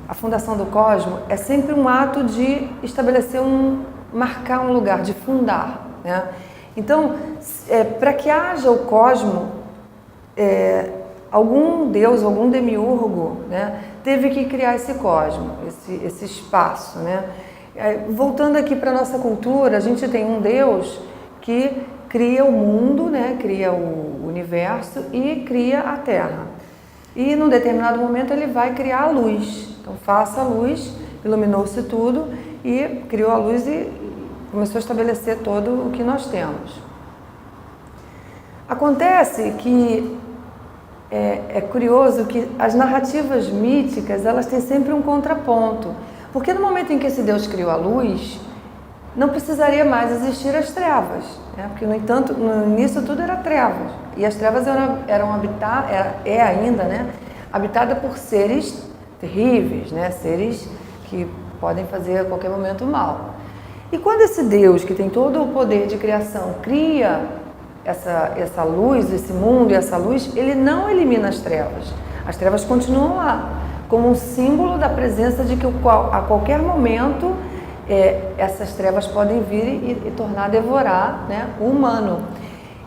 a fundação do cosmos é sempre um ato de estabelecer marcar um lugar, de fundar, né? Então, para que haja o cosmos, algum deus, algum demiurgo, né, teve que criar esse cosmos, esse espaço, né? Voltando aqui para a nossa cultura, a gente tem um deus que cria o mundo, né, cria o universo e cria a Terra. E num determinado momento ele vai criar a luz. Então faça a luz, iluminou-se tudo e criou a luz e começou a estabelecer todo o que nós temos. Acontece que é curioso que as narrativas míticas, elas têm sempre um contraponto. Porque no momento em que esse Deus criou a luz, não precisaria mais existir as trevas, né? Porque, no entanto, no início tudo era trevas. E as trevas eram habitadas, ainda, né? Habitada por seres terríveis, né? Seres que podem fazer a qualquer momento mal. E quando esse Deus, que tem todo o poder de criação, cria essa luz, esse mundo e essa luz, ele não elimina as trevas. As trevas continuam lá, como um símbolo da presença de que a qualquer momento essas trevas podem vir e tornar devorar, né, o humano.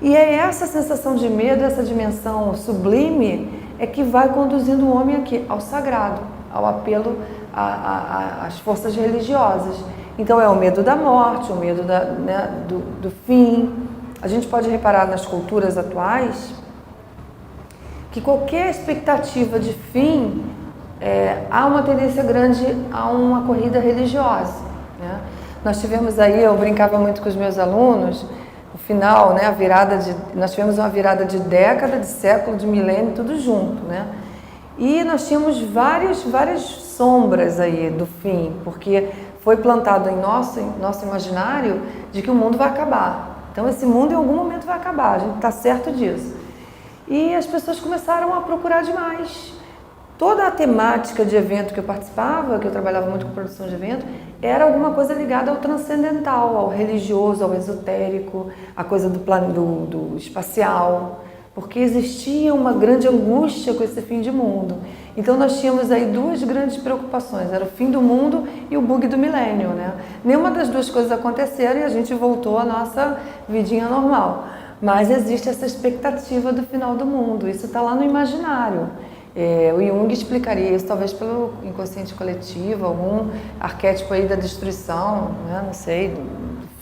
E é essa sensação de medo, essa dimensão sublime, que vai conduzindo o homem aqui ao sagrado, ao apelo às forças religiosas. Então é o medo da morte, o medo do fim. A gente pode reparar nas culturas atuais que qualquer expectativa de fim, há uma tendência grande a uma corrida religiosa, né? Nós tivemos aí, eu brincava muito com os meus alunos, o final, né, nós tivemos uma virada de década, de século, de milênio, tudo junto, né? E nós tínhamos várias sombras aí do fim, porque foi plantado em nosso imaginário de que o mundo vai acabar. Então esse mundo em algum momento vai acabar, a gente está certo disso. E as pessoas começaram a procurar demais. Toda a temática de evento que eu participava, que eu trabalhava muito com produção de evento, era alguma coisa ligada ao transcendental, ao religioso, ao esotérico, a coisa do espacial, porque existia uma grande angústia com esse fim de mundo. Então nós tínhamos aí duas grandes preocupações, era o fim do mundo e o bug do milênio, né? Nenhuma das duas coisas aconteceram e a gente voltou à nossa vidinha normal. Mas existe essa expectativa do final do mundo, isso está lá no imaginário. O Jung explicaria isso talvez pelo inconsciente coletivo, algum arquétipo aí da destruição, né? Não sei, do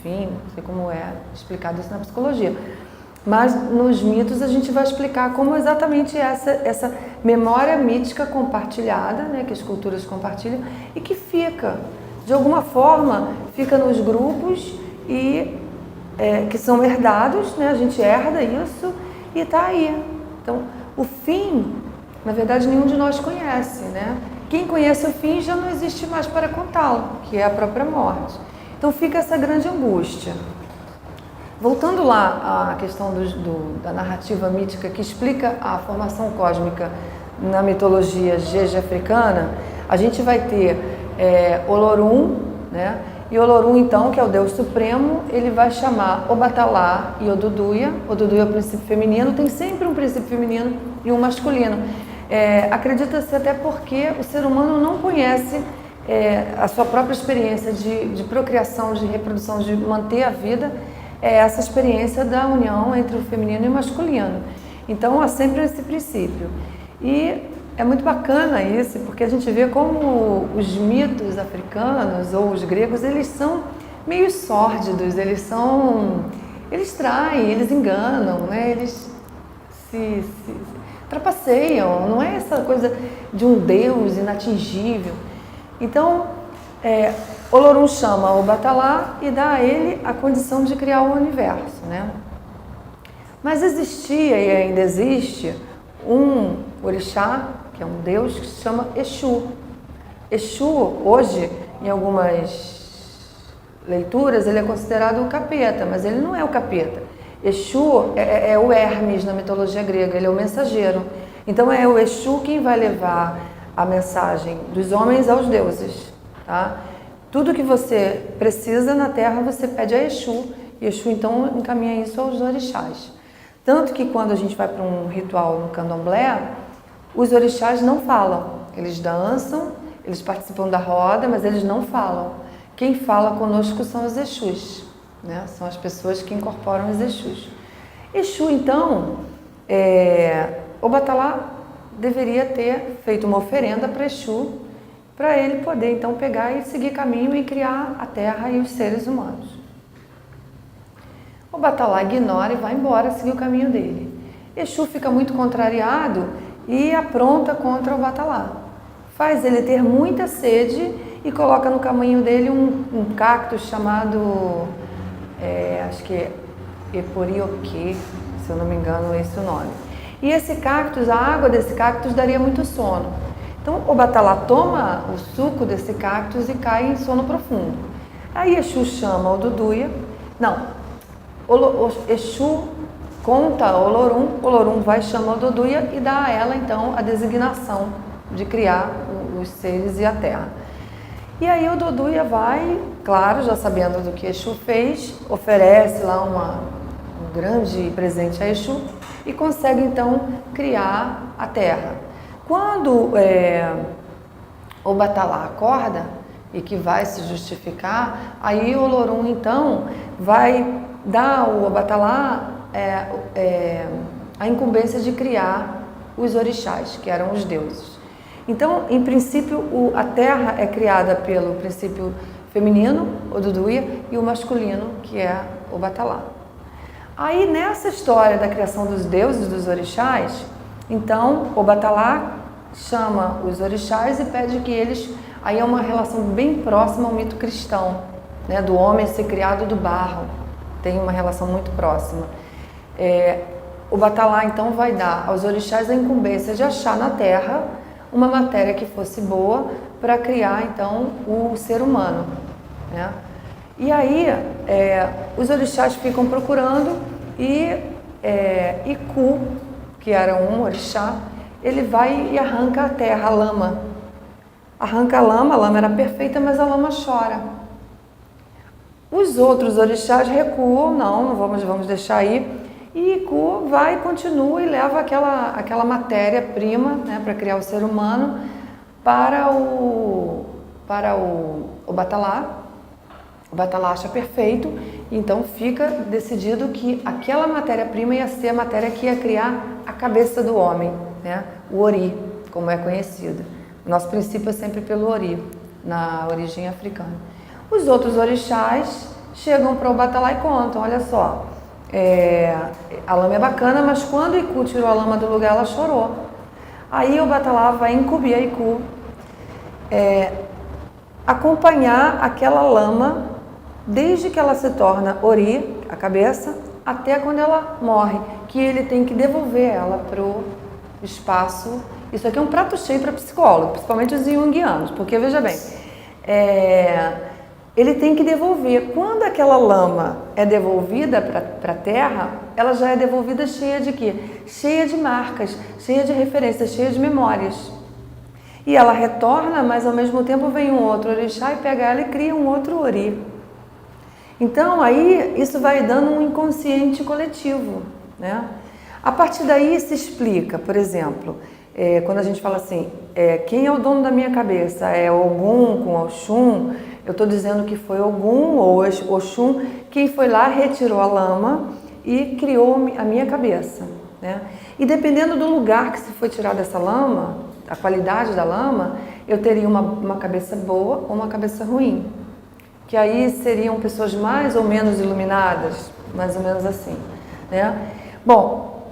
fim, não sei como é explicado isso na psicologia. Mas nos mitos a gente vai explicar como exatamente essa memória mítica compartilhada, né, que as culturas compartilham e que fica, de alguma forma, fica nos grupos e que são herdados, né, a gente herda isso e está aí. Então, o fim, na verdade, nenhum de nós conhece, né? Quem conhece o fim já não existe mais para contá-lo, que é a própria morte. Então fica essa grande angústia. Voltando lá à questão da narrativa mítica que explica a formação cósmica na mitologia jeje africana, a gente vai ter Olorum, né? E Olorum, então, que é o Deus Supremo, ele vai chamar Obatalá e Oduduia. Oduduia é o princípio feminino, tem sempre um princípio feminino e um masculino. Acredita-se até porque o ser humano não conhece a sua própria experiência de procriação, de reprodução, de manter a vida, essa experiência da união entre o feminino e o masculino. Então há sempre esse princípio. E é muito bacana isso, porque a gente vê como os mitos africanos ou os gregos, eles são meio sórdidos, eles traem, eles enganam, né? Eles se trapaceiam, não é essa coisa de um Deus inatingível. Então, Olorum chama Obatalá e dá a ele a condição de criar o universo, né? Mas existia e ainda existe um orixá, que é um deus, que se chama Exu. Exu, hoje, em algumas leituras, ele é considerado o capeta, mas ele não é o capeta. Exu é o Hermes na mitologia grega, ele é o mensageiro. Então é o Exu quem vai levar a mensagem dos homens aos deuses, tá? Tudo que você precisa na Terra, você pede a Exu, e Exu então encaminha isso aos orixás. Tanto que quando a gente vai para um ritual no candomblé, os orixás não falam, eles dançam eles participam da roda, mas eles não falam. Quem fala conosco são os Exus, né? São as pessoas que incorporam os Exus. Exu, então, o Batalá deveria ter feito uma oferenda para Exu, para ele poder então pegar e seguir caminho e criar a Terra e os seres humanos. O Batalá ignora e vai embora seguir o caminho dele. Exu fica muito contrariado e apronta contra o Batalá. Faz ele ter muita sede e coloca no caminho dele um cacto chamado, acho que é Eporioque, se eu não me engano é esse o nome. E esse cactus, a água desse cactus daria muito sono. Então o Batalá toma o suco desse cactus e cai em sono profundo. Aí Exu chama o Duduia, Exu conta a Olorum vai chamar o Duduia e dá a ela então a designação de criar os seres e a terra. E aí o Duduia vai, claro, já sabendo do que Exu fez, oferece lá um grande presente a Exu e consegue então criar a terra. Quando o Batalá acorda e que vai se justificar, aí o Olorum então vai dar ao Batalá a incumbência de criar os orixás, que eram os deuses. Então, em princípio, a terra é criada pelo princípio feminino, o Duduia, e o masculino, que é o Batalá. Aí, nessa história da criação dos deuses, dos orixás, então, o Batalá chama os orixás e pede que eles... Aí é uma relação bem próxima ao mito cristão, né, do homem ser criado do barro. Tem uma relação muito próxima. O Batalá, então, vai dar aos orixás a incumbência de achar na terra uma matéria que fosse boa para criar, então, o ser humano, né? E aí, os orixás ficam procurando e Iku, que era um orixá, ele vai e arranca a terra, a lama. Arranca a lama era perfeita, mas a lama chora. Os outros orixás recuam, não vamos deixar aí. E Iku vai, continua e leva aquela matéria-prima, né, para criar o ser humano para o Batalá. O Batalá acha perfeito, então fica decidido que aquela matéria-prima ia ser a matéria que ia criar a cabeça do homem, né, o Ori, como é conhecido. O nosso princípio é sempre pelo Ori, na origem africana. Os outros orixás chegam para o Batalá e contam, olha só, a lama é bacana, mas quando Iku tirou a lama do lugar, ela chorou. Aí o Batalá vai incumbir a Iku acompanhar aquela lama desde que ela se torna Ori, a cabeça, até quando ela morre, que ele tem que devolver ela para o espaço. Isso aqui é um prato cheio para psicólogo, principalmente os junguianos, porque veja bem, ele tem que devolver. Quando aquela lama é devolvida para a terra, ela já é devolvida cheia de quê? Cheia de marcas, cheia de referências, cheia de memórias. E ela retorna, mas ao mesmo tempo vem um outro orixá e pega ela e cria um outro Ori. Então aí isso vai dando um inconsciente coletivo, né? A partir daí se explica, por exemplo, quando a gente fala assim, quem é o dono da minha cabeça? É Ogum com Oxum? Eu estou dizendo que foi Ogum ou Oxum quem foi lá, retirou a lama e criou a minha cabeça, né? E dependendo do lugar que se foi tirada essa lama, a qualidade da lama, eu teria uma cabeça boa ou uma cabeça ruim. Que aí seriam pessoas mais ou menos iluminadas, mais ou menos assim, né? Bom,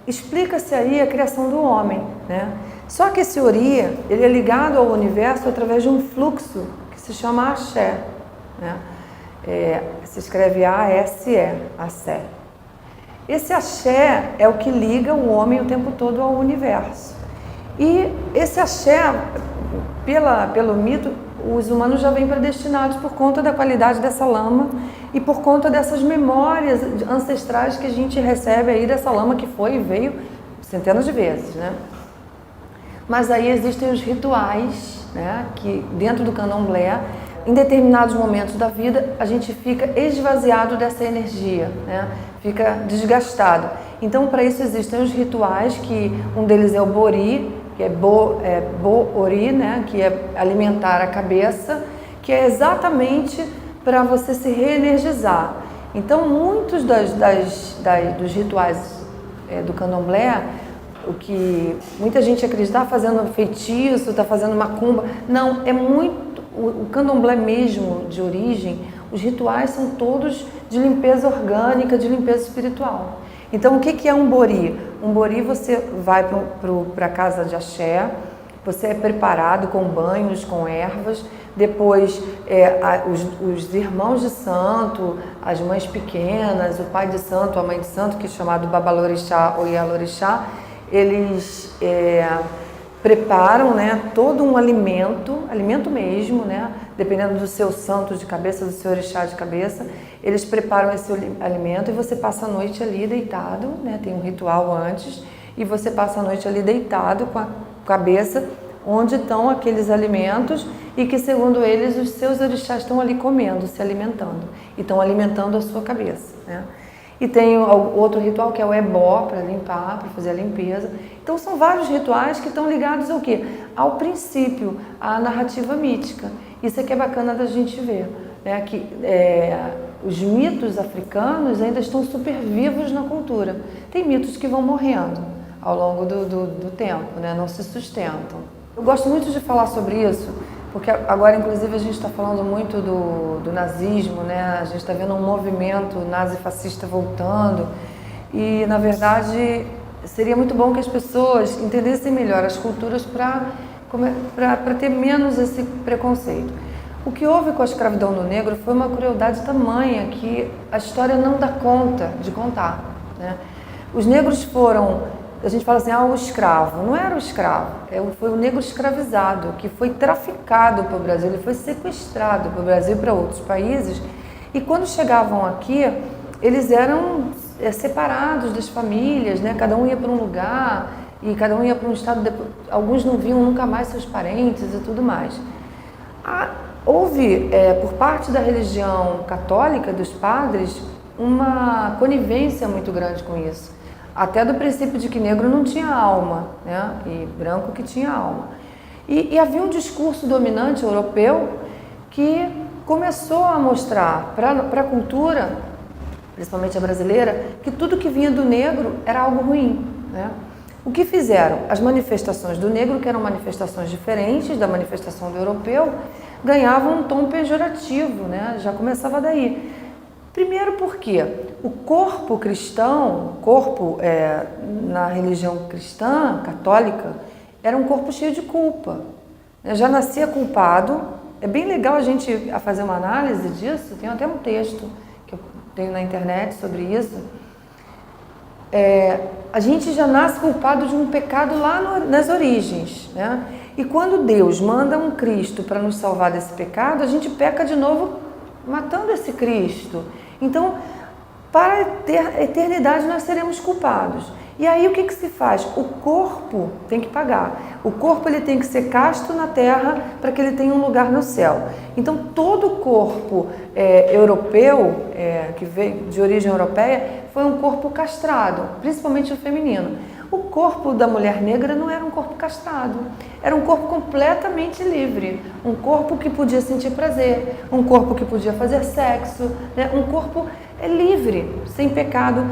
explica-se aí a criação do homem, né? Só que esse Ori, ele é ligado ao universo através de um fluxo que se chama Axé, né? Se escreve A-S-E, Axé. Esse Axé é o que liga o homem o tempo todo ao universo. E esse Axé, pelo mito, os humanos já vêm predestinados por conta da qualidade dessa lama e por conta dessas memórias ancestrais que a gente recebe aí dessa lama que foi e veio centenas de vezes, né? Mas aí existem os rituais, né, que dentro do candomblé, em determinados momentos da vida, a gente fica esvaziado dessa energia, né? Fica desgastado. Então, para isso existem os rituais, que um deles é o Bori, que é Bo-Ori, né? Que é alimentar a cabeça, que é exatamente para você se reenergizar. Então, muitos dos rituais do candomblé, o que muita gente acredita, está fazendo feitiço, está fazendo macumba. Não, é muito. O candomblé mesmo, de origem, os rituais são todos de limpeza orgânica, de limpeza espiritual. Então, o que é um bori? Um bori, você vai para a casa de axé, você é preparado com banhos, com ervas, depois os irmãos de santo, as mães pequenas, o pai de santo, a mãe de santo, que é chamado babalorixá ou ialorixá, eles preparam, né, todo um alimento mesmo, né, dependendo do seu santo de cabeça, do seu orixá de cabeça, eles preparam esse alimento e você passa a noite ali deitado, né, tem um ritual antes, e você passa a noite ali deitado com a cabeça onde estão aqueles alimentos e que, segundo eles, os seus orixás estão ali comendo, se alimentando, e estão alimentando a sua cabeça, né. E tem outro ritual que é o ebó, para limpar, para fazer a limpeza. Então são vários rituais que estão ligados ao quê? Ao princípio, à narrativa mítica. Isso é que é bacana da gente ver, né? Que os mitos africanos ainda estão super vivos na cultura. Tem mitos que vão morrendo ao longo do tempo, né? Não se sustentam. Eu gosto muito de falar sobre isso, porque agora, inclusive, a gente está falando muito do nazismo, né? A gente está vendo um movimento nazifascista voltando e, na verdade, seria muito bom que as pessoas entendessem melhor as culturas para ter menos esse preconceito. O que houve com a escravidão do negro foi uma crueldade tamanha que a história não dá conta de contar, né? Os negros foram... A gente fala assim, o escravo. Não era o escravo, foi o negro escravizado, que foi traficado para o Brasil, ele foi sequestrado para o Brasil e para outros países. E quando chegavam aqui, eles eram separados das famílias, né? Cada um ia para um lugar e cada um ia para um estado. Alguns não viam nunca mais seus parentes e tudo mais. Houve, por parte da religião católica, dos padres, uma conivência muito grande com isso. Até do princípio de que negro não tinha alma, né? E branco que tinha alma. E havia um discurso dominante europeu que começou a mostrar para a cultura, principalmente a brasileira, que tudo que vinha do negro era algo ruim, né? O que fizeram? As manifestações do negro, que eram manifestações diferentes da manifestação do europeu, ganhavam um tom pejorativo, né? Já começava daí. Primeiro porque o corpo cristão, na religião cristã, católica, era um corpo cheio de culpa. Já nascia culpado. É bem legal a gente fazer uma análise disso, tem até um texto que eu tenho na internet sobre isso. A gente já nasce culpado de um pecado lá nas origens, né? E quando Deus manda um Cristo para nos salvar desse pecado, a gente peca de novo matando esse Cristo. Então, para a eternidade nós seremos culpados. E aí o que se faz? O corpo tem que pagar. O corpo ele tem que ser casto na terra para que ele tenha um lugar no céu. Então todo o corpo europeu, que veio de origem europeia, foi um corpo castrado, principalmente o feminino. O corpo da mulher negra não era um corpo castrado, era um corpo completamente livre, um corpo que podia sentir prazer, um corpo que podia fazer sexo, né? Um corpo livre, sem pecado.